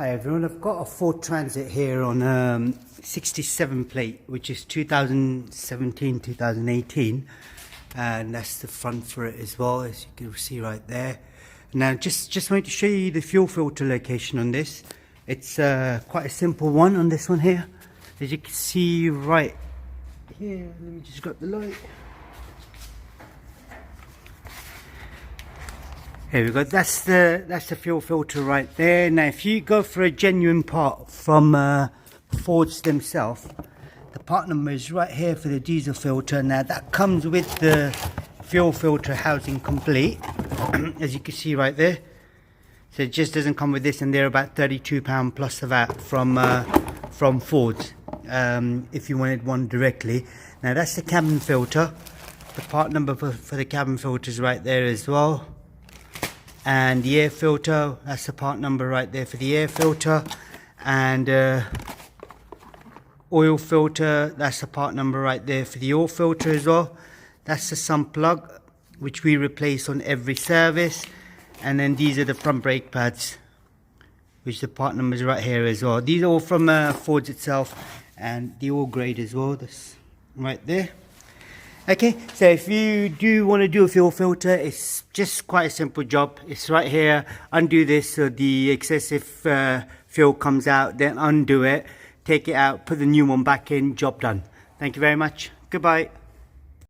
Hi everyone, I've got a Ford Transit here on 67 plate, which is 2017-2018, and that's the front for it as well, as you can see right there. Now just wanted to show you the fuel filter location on this. It's quite a simple one on this one here, as you can see right here. Let me just grab the light. Here we go, that's the fuel filter right there. Now if you go for a genuine part from Ford's themselves, the part number is right here for the diesel filter. Now that comes with the fuel filter housing complete, as you can see right there. So it just doesn't come with this, and they're about £32 plus the VAT from Ford's, if you wanted one directly. Now that's the cabin filter. The part number for the cabin filter is right there as well. And the air filter, that's the part number right there for the air filter. And oil filter, that's the part number right there for the oil filter as well. That's the sump plug, which we replace on every service. And then these are the front brake pads, which the part number is right here as well. These are all from Ford itself, and the oil grade as well, that's right there. Okay, so if you do want to do a fuel filter, it's just quite a simple job. It's right here. Undo this so the excessive fuel comes out, then undo it, take it out, put the new one back in, job done. Thank you very much. Goodbye.